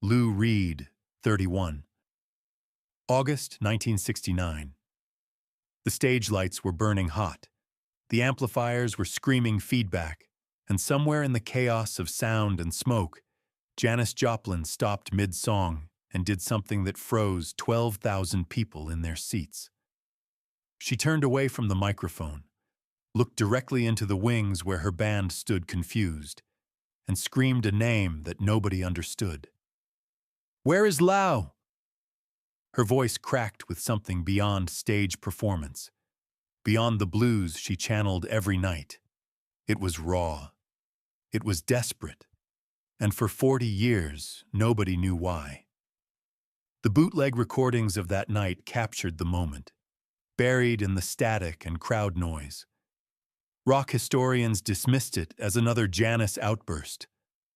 Lou Reed, 31. August 1969. The stage lights were burning hot. The amplifiers were screaming feedback, and somewhere in the chaos of sound and smoke, Janis Joplin stopped mid-song and did something that froze 12,000 people in their seats. She turned away from the microphone, looked directly into the wings where her band stood confused, and screamed a name that nobody understood. "Where is Lau?" Her voice cracked with something beyond stage performance, beyond the blues she channeled every night. It was raw. It was desperate. And for 40 years, nobody knew why. The bootleg recordings of that night captured the moment, buried in the static and crowd noise. Rock historians dismissed it as another Janis outburst,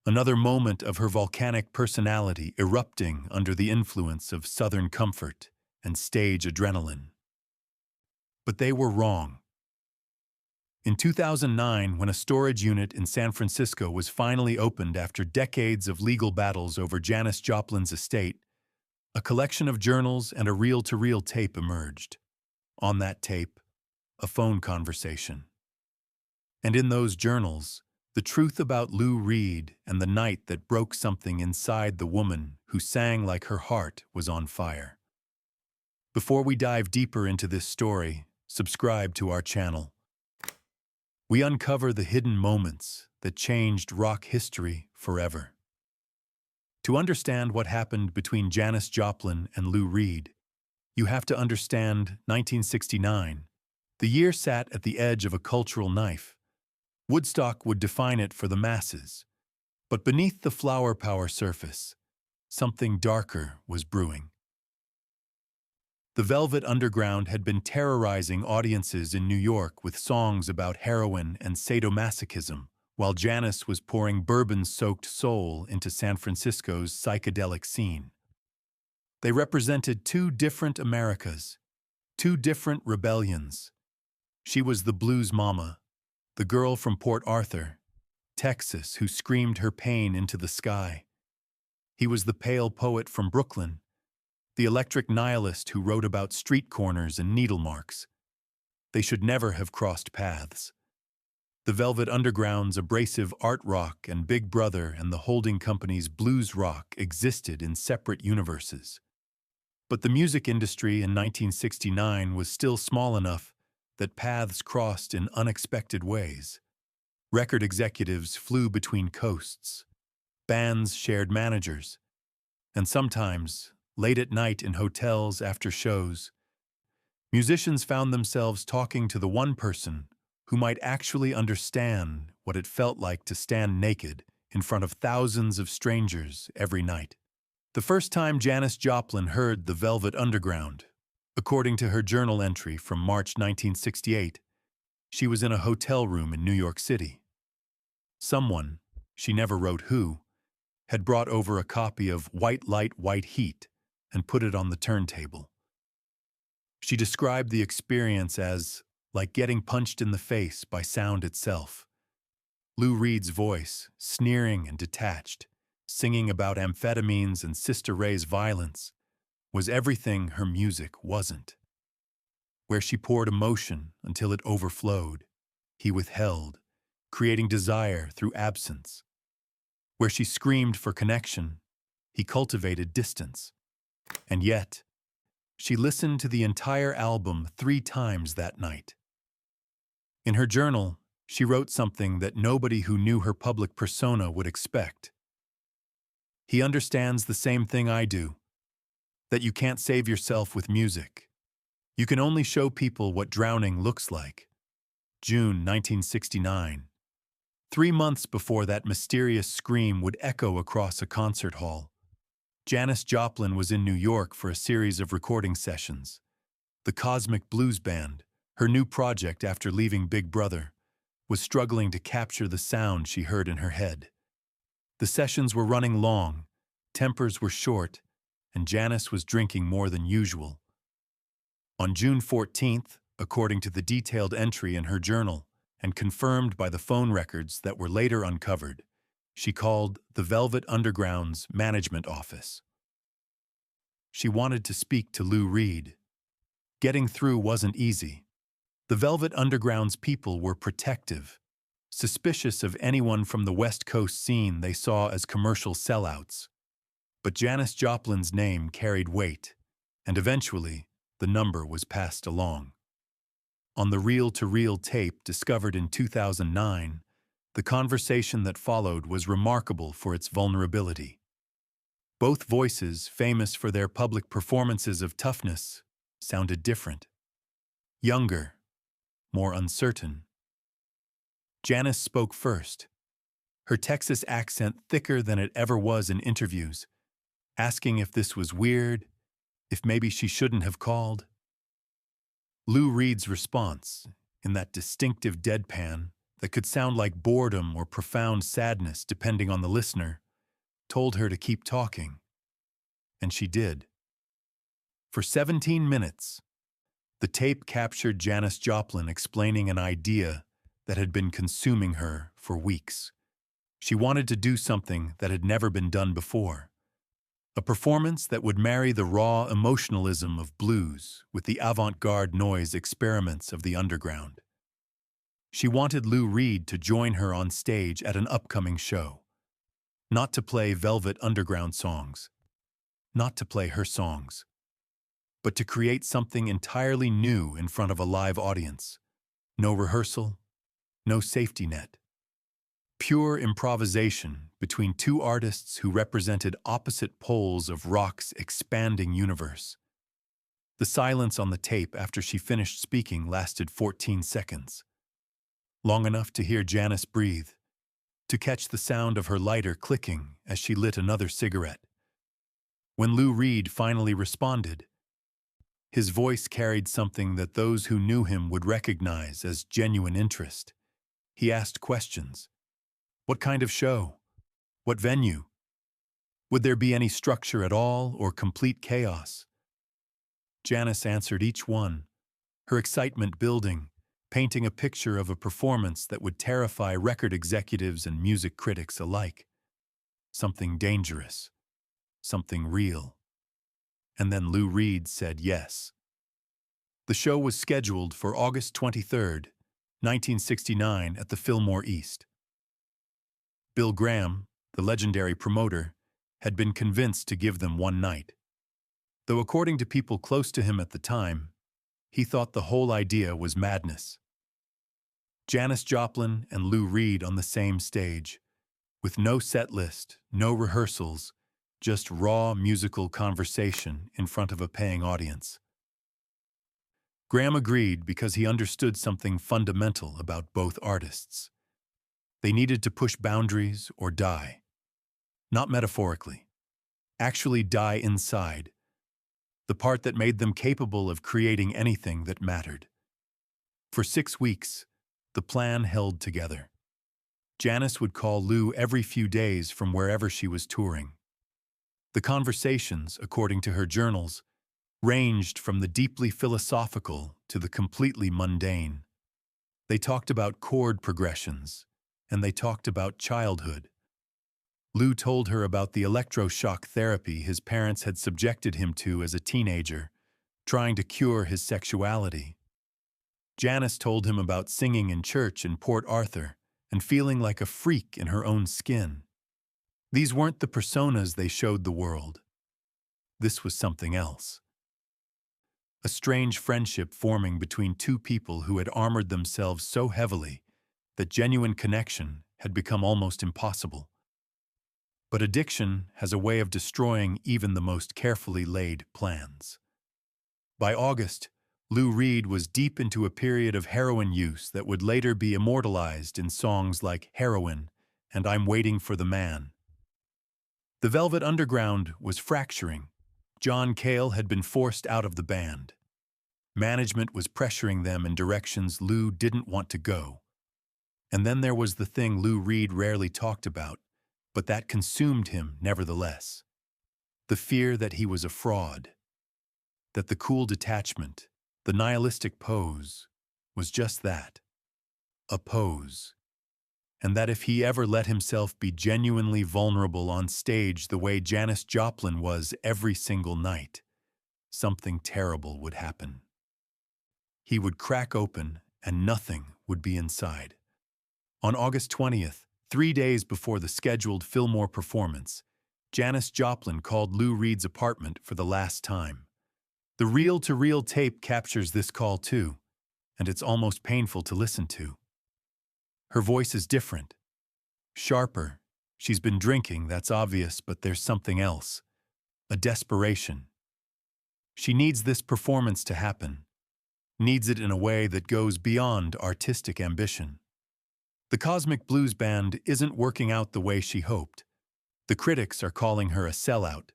another moment of her volcanic personality erupting under the influence of Southern comfort and stage adrenaline. But they were wrong. In 2009, when a storage unit in San Francisco was finally opened after decades of legal battles over Janis Joplin's estate, a collection of journals and a reel-to-reel tape emerged. On that tape, a phone conversation. And in those journals, the truth about Lou Reed and the night that broke something inside the woman who sang like her heart was on fire. Before we dive deeper into this story, subscribe to our channel. We uncover the hidden moments that changed rock history forever. To understand what happened between Janis Joplin and Lou Reed, you have to understand 1969. The year sat at the edge of a cultural knife. Woodstock would define it for the masses. But beneath the flower power surface, something darker was brewing. The Velvet Underground had been terrorizing audiences in New York with songs about heroin and sadomasochism, while Janis was pouring bourbon-soaked soul into San Francisco's psychedelic scene. They represented two different Americas, two different rebellions. She was the blues mama, the girl from Port Arthur, Texas, who screamed her pain into the sky. He was the pale poet from Brooklyn, the electric nihilist who wrote about street corners and needle marks. They should never have crossed paths. The Velvet Underground's abrasive art rock and Big Brother and the holding company's blues rock existed in separate universes. But the music industry in 1969 was still small enough that paths crossed in unexpected ways. Record executives flew between coasts. Bands shared managers. And sometimes, late at night in hotels after shows, musicians found themselves talking to the one person who might actually understand what it felt like to stand naked in front of thousands of strangers every night. The first time Janis Joplin heard the Velvet Underground, according to her journal entry from March 1968, she was in a hotel room in New York City. Someone, she never wrote who, had brought over a copy of White Light, White Heat and put it on the turntable. She described the experience as like getting punched in the face by sound itself. Lou Reed's voice, sneering and detached, singing about amphetamines and Sister Ray's violence, was everything her music wasn't. Where she poured emotion until it overflowed, he withheld, creating desire through absence. Where she screamed for connection, he cultivated distance. And yet, she listened to the entire album 3 times that night. In her journal, she wrote something that nobody who knew her public persona would expect. He understands the same thing I do, that you can't save yourself with music. You can only show people what drowning looks like. June 1969. 3 months before that mysterious scream would echo across a concert hall, Janis Joplin was in New York for a series of recording sessions. The Cosmic Blues Band, her new project after leaving Big Brother, was struggling to capture the sound she heard in her head. The sessions were running long, tempers were short, and Janis was drinking more than usual. On June 14th, according to the detailed entry in her journal, and confirmed by the phone records that were later uncovered, She called the Velvet Underground's management office. She wanted to speak to Lou Reed. Getting through wasn't easy. The Velvet Underground's people were protective, suspicious of anyone from the West Coast scene they saw as commercial sellouts. But Janis Joplin's name carried weight, and eventually the number was passed along. On the reel-to-reel tape discovered in 2009, the conversation that followed was remarkable for its vulnerability. Both voices, famous for their public performances of toughness, sounded different. Younger, more uncertain. Janis spoke first, her Texas accent thicker than it ever was in interviews, asking if this was weird, if maybe she shouldn't have called. Lou Reed's response, in that distinctive deadpan that could sound like boredom or profound sadness depending on the listener, told her to keep talking. And she did. For 17 minutes, the tape captured Janis Joplin explaining an idea that had been consuming her for weeks. She wanted to do something that had never been done before. A performance that would marry the raw emotionalism of blues with the avant-garde noise experiments of the underground. She wanted Lou Reed to join her on stage at an upcoming show. Not to play Velvet Underground songs, not to play her songs, but to create something entirely new in front of a live audience. No rehearsal, no safety net. Pure improvisation between two artists who represented opposite poles of rock's expanding universe. The silence on the tape after she finished speaking lasted 14 seconds. Long enough to hear Janis breathe, to catch the sound of her lighter clicking as she lit another cigarette. When Lou Reed finally responded, his voice carried something that those who knew him would recognize as genuine interest. He asked questions. What kind of show? What venue? Would there be any structure at all or complete chaos? Janis answered each one, her excitement building, painting a picture of a performance that would terrify record executives and music critics alike. Something dangerous, something real. And then Lou Reed said yes. The show was scheduled for August 23, 1969 at the Fillmore East. Bill Graham, the legendary promoter, had been convinced to give them one night. Though according to people close to him at the time, he thought the whole idea was madness. Janis Joplin and Lou Reed on the same stage, with no set list, no rehearsals, just raw musical conversation in front of a paying audience. Graham agreed because he understood something fundamental about both artists. They needed to push boundaries or die. Not metaphorically. Actually die inside. The part that made them capable of creating anything that mattered. For 6 weeks, the plan held together. Janis would call Lou every few days from wherever she was touring. The conversations, according to her journals, ranged from the deeply philosophical to the completely mundane. They talked about chord progressions, and they talked about childhood. Lou told her about the electroshock therapy his parents had subjected him to as a teenager, trying to cure his sexuality. Janis told him about singing in church in Port Arthur and feeling like a freak in her own skin. These weren't the personas they showed the world. This was something else. A strange friendship forming between two people who had armored themselves so heavily that genuine connection had become almost impossible. But addiction has a way of destroying even the most carefully laid plans. By August, Lou Reed was deep into a period of heroin use that would later be immortalized in songs like Heroin and I'm Waiting for the Man. The Velvet Underground was fracturing. John Cale had been forced out of the band. Management was pressuring them in directions Lou didn't want to go. And then there was the thing Lou Reed rarely talked about, but that consumed him nevertheless. The fear that he was a fraud. That the cool detachment, the nihilistic pose, was just that. A pose. and that if he ever let himself be genuinely vulnerable on stage the way Janis Joplin was every single night, something terrible would happen. He would crack open and nothing would be inside. On August 20th, 3 days before the scheduled Fillmore performance, Janis Joplin called Lou Reed's apartment for the last time. The reel-to-reel tape captures this call too, and it's almost painful to listen to. Her voice is different, sharper. She's been drinking, that's obvious, but there's something else. A desperation. She needs this performance to happen. Needs it in a way that goes beyond artistic ambition. The Cosmic Blues Band isn't working out the way she hoped. The critics are calling her a sellout.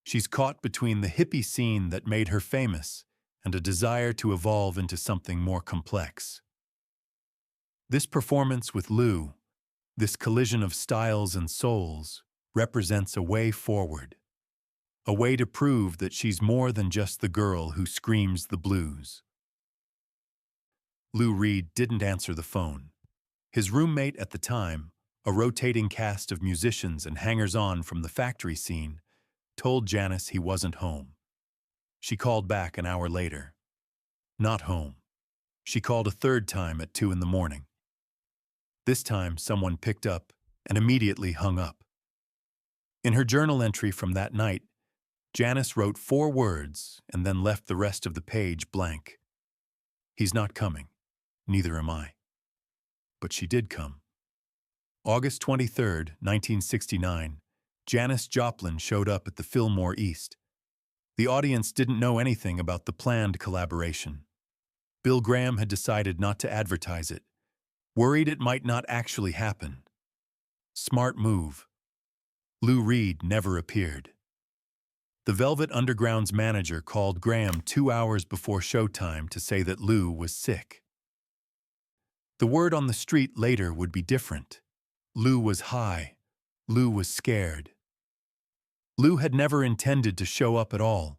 She's caught between the hippie scene that made her famous and a desire to evolve into something more complex. This performance with Lou, this collision of styles and souls, represents a way forward. A way to prove that she's more than just the girl who screams the blues. Lou Reed didn't answer the phone. His roommate at the time, a rotating cast of musicians and hangers-on from the factory scene, told Janis he wasn't home. She called back an hour later. Not home. She called a third time at 2 a.m. This time, someone picked up and immediately hung up. In her journal entry from that night, Janis wrote 4 words and then left the rest of the page blank. He's not coming. Neither am I. But she did come. August 23, 1969, Janis Joplin showed up at the Fillmore East. The audience didn't know anything about the planned collaboration. Bill Graham had decided not to advertise it, worried it might not actually happen. Smart move. Lou Reed never appeared. The Velvet Underground's manager called Graham 2 hours before showtime to say that Lou was sick. The word on the street later would be different. Lou was high. Lou was scared. Lou had never intended to show up at all.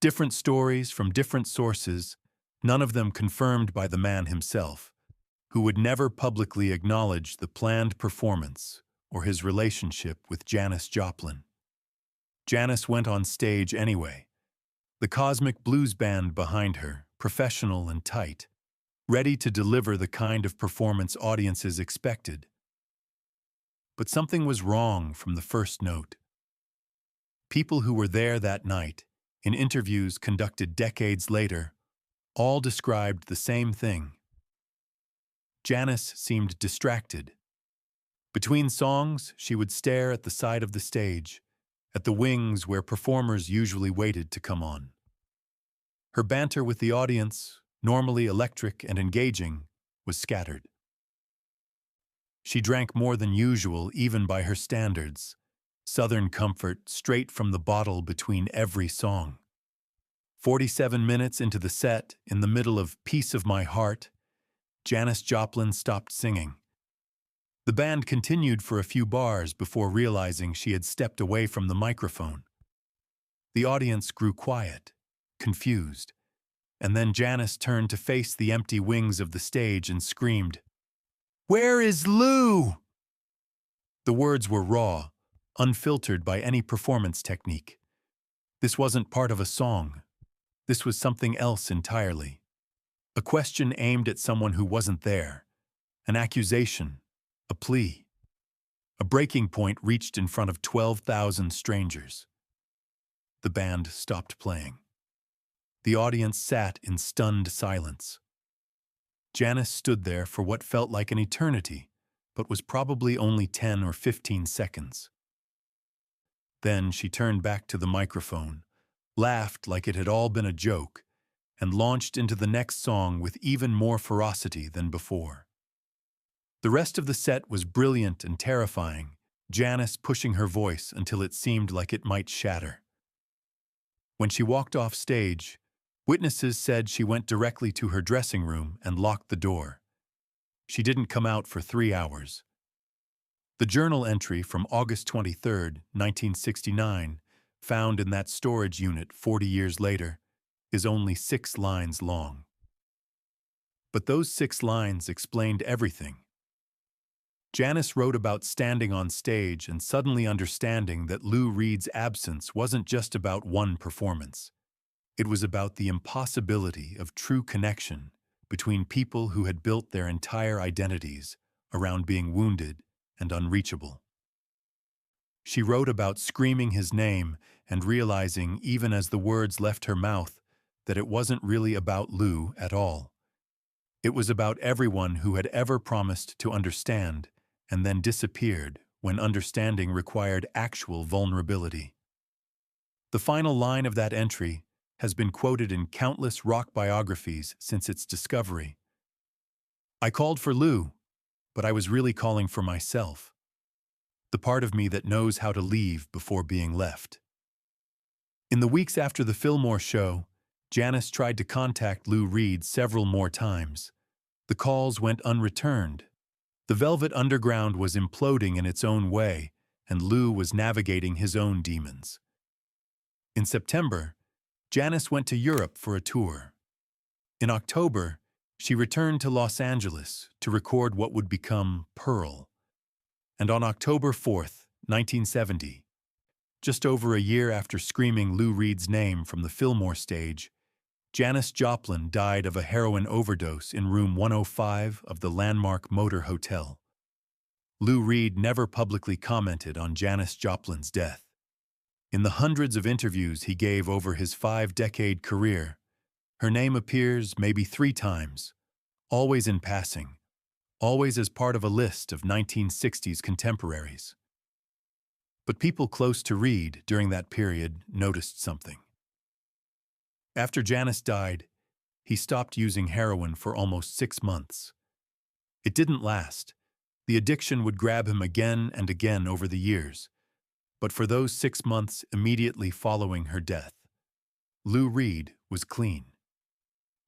Different stories from different sources, none of them confirmed by the man himself, who would never publicly acknowledge the planned performance or his relationship with Janis Joplin. Janis went on stage anyway. The Cosmic Blues Band behind her, professional and tight, ready to deliver the kind of performance audiences expected. But something was wrong from the first note. People who were there that night, in interviews conducted decades later, all described the same thing. Janis seemed distracted. Between songs, she would stare at the side of the stage, at the wings where performers usually waited to come on. Her banter with the audience, normally electric and engaging, was scattered. She drank more than usual even by her standards, Southern comfort straight from the bottle between every song. 47 minutes into the set, in the middle of Piece of My Heart, Janis Joplin stopped singing. The band continued for a few bars before realizing she had stepped away from the microphone. The audience grew quiet, confused, and then Janis turned to face the empty wings of the stage and screamed, "Where is Lou?" The words were raw, unfiltered by any performance technique. This wasn't part of a song. This was something else entirely. A question aimed at someone who wasn't there. An accusation. A plea. A breaking point reached in front of 12,000 strangers. The band stopped playing. The audience sat in stunned silence. Janis stood there for what felt like an eternity, but was probably only 10 or 15 seconds. Then she turned back to the microphone, laughed like it had all been a joke, and launched into the next song with even more ferocity than before. The rest of the set was brilliant and terrifying, Janis pushing her voice until it seemed like it might shatter. When she walked off stage, witnesses said she went directly to her dressing room and locked the door. She didn't come out for 3 hours. The journal entry from August 23, 1969, found in that storage unit 40 years later, is only 6 lines long. But those 6 lines explained everything. Janis wrote about standing on stage and suddenly understanding that Lou Reed's absence wasn't just about one performance. It was about the impossibility of true connection between people who had built their entire identities around being wounded and unreachable. She wrote about screaming his name and realizing, even as the words left her mouth, that it wasn't really about Lou at all. It was about everyone who had ever promised to understand and then disappeared when understanding required actual vulnerability. The final line of that entry has been quoted in countless rock biographies since its discovery. "I called for Lou, but I was really calling for myself. The part of me that knows how to leave before being left." In the weeks after the Fillmore show, Janis tried to contact Lou Reed several more times. The calls went unreturned. The Velvet Underground was imploding in its own way, and Lou was navigating his own demons. In September, Janis went to Europe for a tour. In October, she returned to Los Angeles to record what would become Pearl. And on October 4th, 1970, just over a year after screaming Lou Reed's name from the Fillmore stage, Janis Joplin died of a heroin overdose in room 105 of the landmark Motor Hotel. Lou Reed never publicly commented on Janis Joplin's death. In the hundreds of interviews he gave over his 5-decade career, her name appears maybe 3 times, always in passing, always as part of a list of 1960s contemporaries. But people close to Reed during that period noticed something. After Janis died, he stopped using heroin for almost 6 months. It didn't last. The addiction would grab him again and again over the years. But for those 6 months immediately following her death, Lou Reed was clean.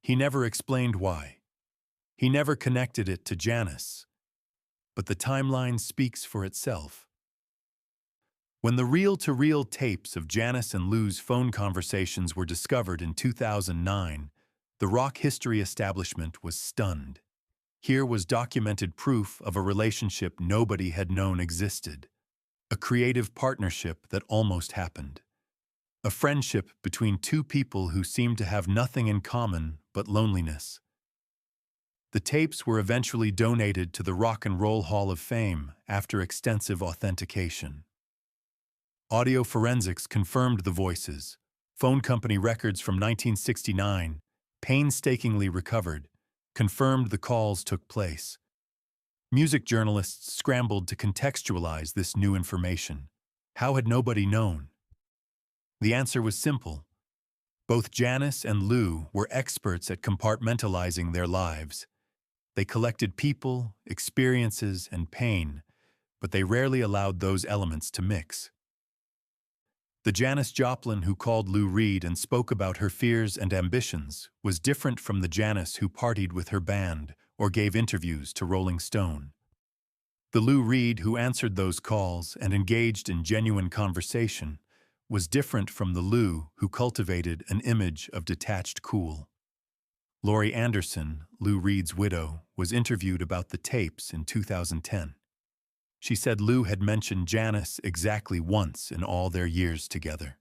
He never explained why. He never connected it to Janis. But the timeline speaks for itself. When the reel-to-reel tapes of Janis and Lou's phone conversations were discovered in 2009, the rock history establishment was stunned. Here was documented proof of a relationship nobody had known existed. A creative partnership that almost happened. A friendship between 2 people who seemed to have nothing in common but loneliness. The tapes were eventually donated to the Rock and Roll Hall of Fame after extensive authentication. Audio forensics confirmed the voices. Phone company records from 1969, painstakingly recovered, confirmed the calls took place. Music journalists scrambled to contextualize this new information. How had nobody known? The answer was simple. Both Janis and Lou were experts at compartmentalizing their lives. They collected people, experiences, and pain, but they rarely allowed those elements to mix. The Janis Joplin who called Lou Reed and spoke about her fears and ambitions was different from the Janis who partied with her band or gave interviews to Rolling Stone. The Lou Reed who answered those calls and engaged in genuine conversation was different from the Lou who cultivated an image of detached cool. Laurie Anderson, Lou Reed's widow, was interviewed about the tapes in 2010. She said Lou had mentioned Janis exactly once in all their years together.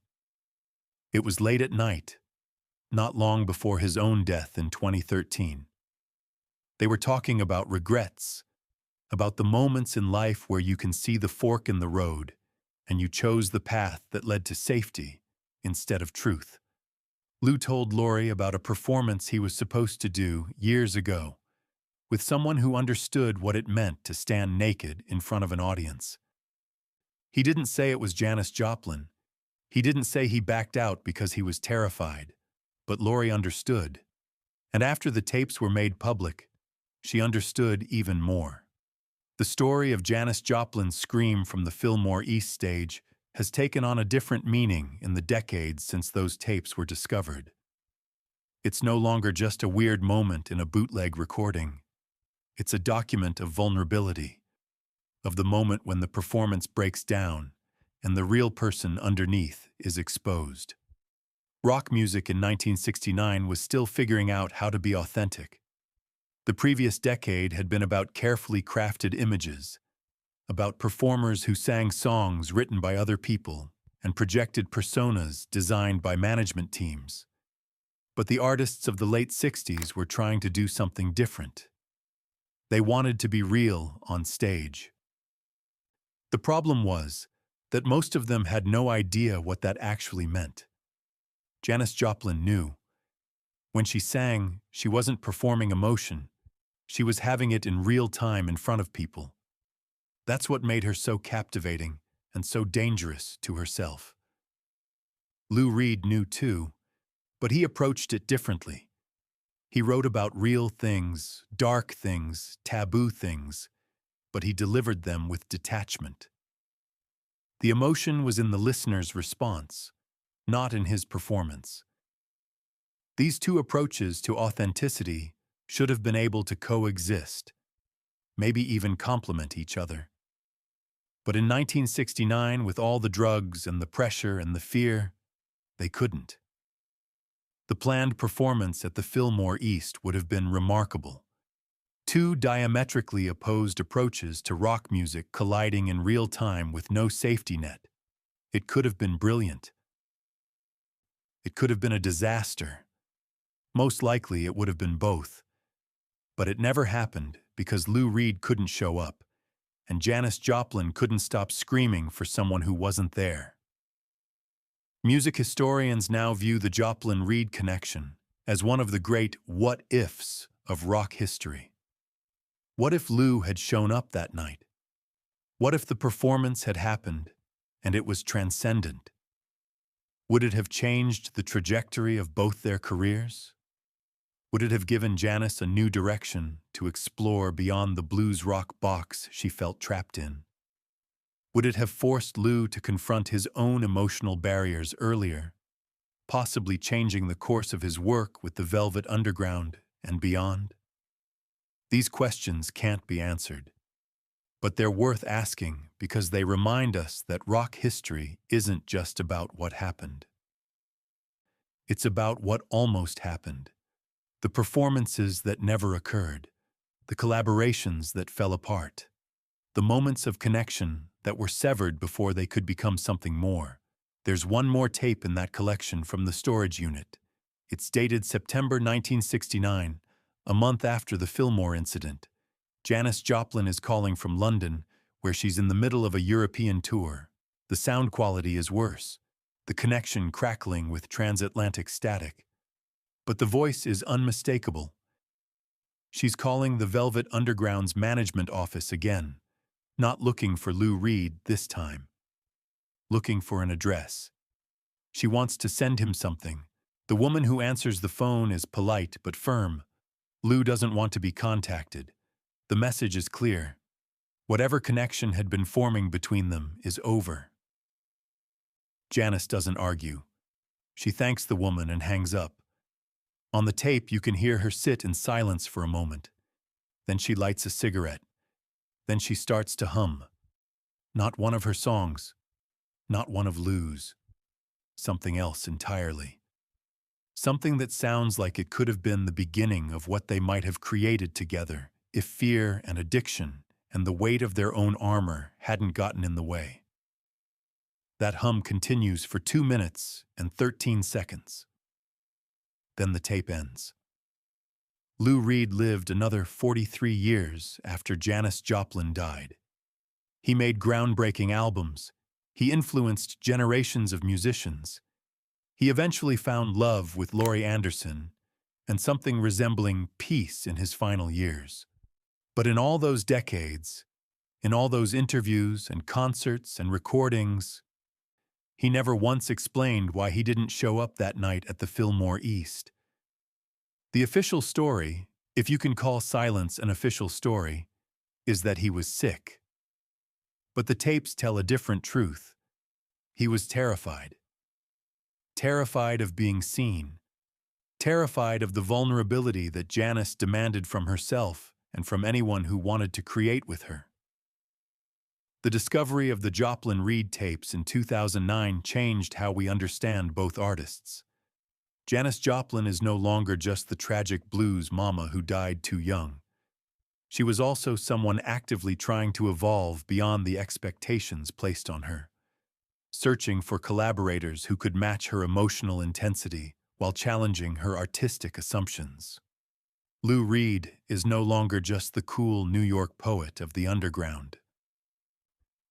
It was late at night, not long before his own death in 2013. They were talking about regrets, about the moments in life where you can see the fork in the road and you chose the path that led to safety instead of truth. Lou told Laurie about a performance he was supposed to do years ago with someone who understood what it meant to stand naked in front of an audience. He didn't say it was Janis Joplin. He didn't say he backed out because he was terrified. But Laurie understood. And after the tapes were made public, she understood even more. The story of Janis Joplin's scream from the Fillmore East stage has taken on a different meaning in the decades since those tapes were discovered. It's no longer just a weird moment in a bootleg recording. It's a document of vulnerability, of the moment when the performance breaks down and the real person underneath is exposed. Rock music in 1969 was still figuring out how to be authentic. The previous decade had been about carefully crafted images, about performers who sang songs written by other people and projected personas designed by management teams. But the artists of the late 60s were trying to do something different. They wanted to be real on stage. The problem was that most of them had no idea what that actually meant. Janis Joplin knew. When she sang, she wasn't performing emotion. She was having it in real time in front of people. That's what made her so captivating and so dangerous to herself. Lou Reed knew too, but he approached it differently. He wrote about real things, dark things, taboo things, but he delivered them with detachment. The emotion was in the listener's response, not in his performance. These two approaches to authenticity should have been able to coexist, maybe even complement each other. But in 1969, with all the drugs and the pressure and the fear, they couldn't. The planned performance at the Fillmore East would have been remarkable. Two diametrically opposed approaches to rock music colliding in real time with no safety net. It could have been brilliant. It could have been a disaster. Most likely it would have been both. But it never happened because Lou Reed couldn't show up, and Janis Joplin couldn't stop screaming for someone who wasn't there. Music historians now view the Joplin-Reed connection as one of the great what-ifs of rock history. What if Lou had shown up that night? What if the performance had happened and it was transcendent? Would it have changed the trajectory of both their careers? Would it have given Janis a new direction to explore beyond the blues rock box she felt trapped in? Would it have forced Lou to confront his own emotional barriers earlier, possibly changing the course of his work with the Velvet Underground and beyond? These questions can't be answered, but they're worth asking because they remind us that rock history isn't just about what happened. It's about what almost happened, the performances that never occurred, the collaborations that fell apart, the moments of connection that were severed before they could become something more. There's one more tape in that collection from the storage unit. It's dated September 1969, a month after the Fillmore incident. Janis Joplin is calling from London, where she's in the middle of a European tour. The sound quality is worse, the connection crackling with transatlantic static. But the voice is unmistakable. She's calling the Velvet Underground's management office again, not looking for Lou Reed this time. Looking for an address. She wants to send him something. The woman who answers the phone is polite but firm. Lou doesn't want to be contacted. The message is clear. Whatever connection had been forming between them is over. Janis doesn't argue. She thanks the woman and hangs up. On the tape, you can hear her sit in silence for a moment. Then she lights a cigarette. Then she starts to hum. Not one of her songs. Not one of Lou's. Something else entirely. Something that sounds like it could have been the beginning of what they might have created together if fear and addiction and the weight of their own armor hadn't gotten in the way. That hum continues for 2 minutes and 13 seconds. Then the tape ends. Lou Reed lived another 43 years after Janis Joplin died. He made groundbreaking albums. He influenced generations of musicians. He eventually found love with Laurie Anderson and something resembling peace in his final years. But in all those decades, in all those interviews and concerts and recordings, he never once explained why he didn't show up that night at the Fillmore East. The official story, if you can call silence an official story, is that he was sick. But the tapes tell a different truth. He was terrified. Terrified of being seen. Terrified of the vulnerability that Janis demanded from herself and from anyone who wanted to create with her. The discovery of the Joplin-Reed tapes in 2009 changed how we understand both artists. Janis Joplin is no longer just the tragic blues mama who died too young. She was also someone actively trying to evolve beyond the expectations placed on her, searching for collaborators who could match her emotional intensity while challenging her artistic assumptions. Lou Reed is no longer just the cool New York poet of the underground.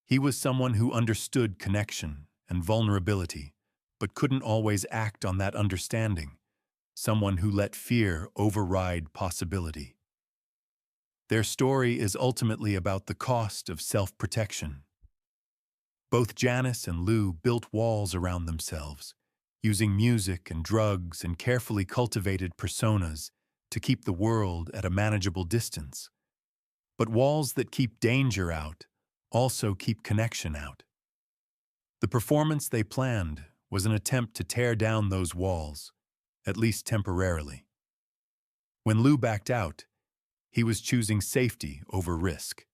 He was someone who understood connection and vulnerability, but couldn't always act on that understanding, someone who let fear override possibility. Their story is ultimately about the cost of self-protection. Both Janis and Lou built walls around themselves, using music and drugs and carefully cultivated personas to keep the world at a manageable distance. But walls that keep danger out also keep connection out. The performance they planned was an attempt to tear down those walls, at least temporarily. When Lou backed out, he was choosing safety over risk.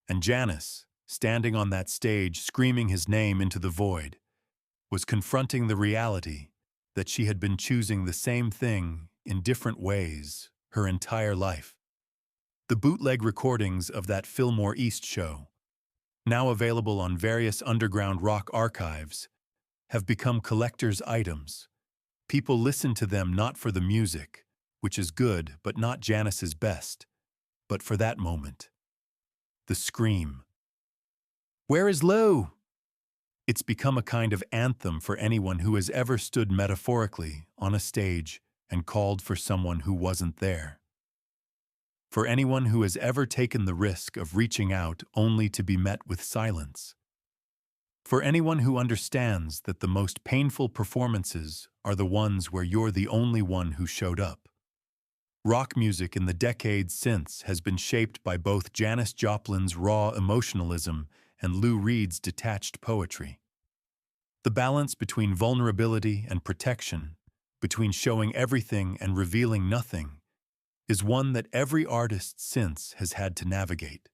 And Janis, standing on that stage screaming his name into the void, was confronting the reality that she had been choosing the same thing in different ways her entire life. The bootleg recordings of that Fillmore East show, now available on various underground rock archives, have become collector's items. People listen to them not for the music, which is good but not Janis's best, but for that moment. The scream. "Where is Lou?" It's become a kind of anthem for anyone who has ever stood metaphorically on a stage and called for someone who wasn't there. For anyone who has ever taken the risk of reaching out only to be met with silence. For anyone who understands that the most painful performances are the ones where you're the only one who showed up. Rock music in the decades since has been shaped by both Janis Joplin's raw emotionalism and Lou Reed's detached poetry. The balance between vulnerability and protection, between showing everything and revealing nothing, is one that every artist since has had to navigate.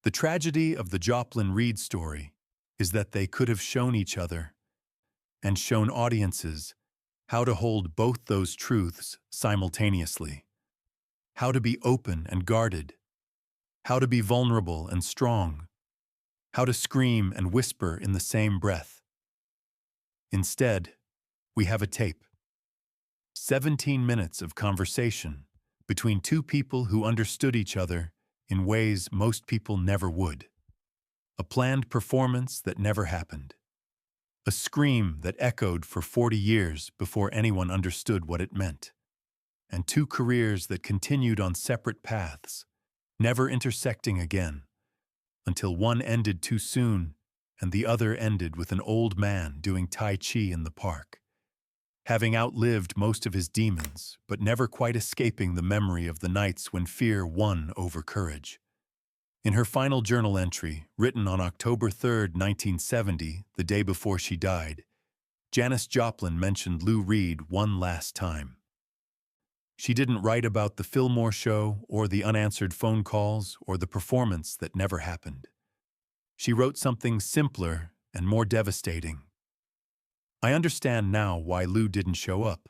The tragedy of the Joplin-Reed story is that they could have shown each other and shown audiences how to hold both those truths simultaneously, how to be open and guarded, how to be vulnerable and strong, how to scream and whisper in the same breath. Instead, we have a tape. 17 minutes of conversation between two people who understood each other in ways most people never would. A planned performance that never happened. A scream that echoed for 40 years before anyone understood what it meant. And two careers that continued on separate paths, never intersecting again, until one ended too soon and the other ended with an old man doing Tai Chi in the park, having outlived most of his demons, but never quite escaping the memory of the nights when fear won over courage. In her final journal entry, written on October 3, 1970, the day before she died, Janis Joplin mentioned Lou Reed one last time. She didn't write about the Fillmore show or the unanswered phone calls or the performance that never happened. She wrote something simpler and more devastating. "I understand now why Lou didn't show up.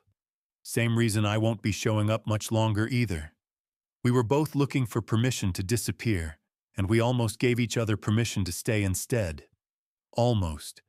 Same reason I won't be showing up much longer either. We were both looking for permission to disappear, and we almost gave each other permission to stay instead. Almost.